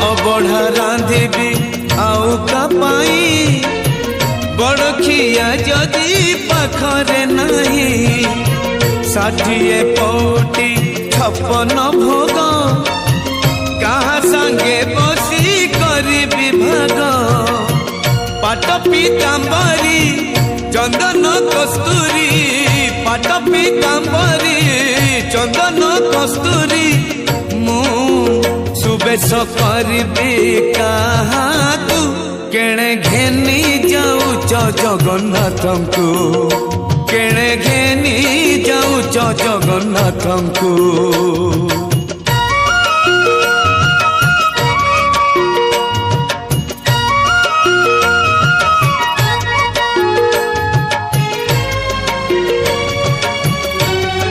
अबढ़ा रांधिबी आउ कपाई बड़खिया जदि पाखरे नहीं 60 पौटी 56 भोग कहा संगे बसी करी विभाग पाट पीतांबरी चंदन कस्तूरी पाट पीतांबरी चंदन कस्तूरी मु सुबेश करबी कहा तू केणे घेनी जाऊच जगन्नाथंकु केणे घेनी जाऊच जगन्नाथंकु।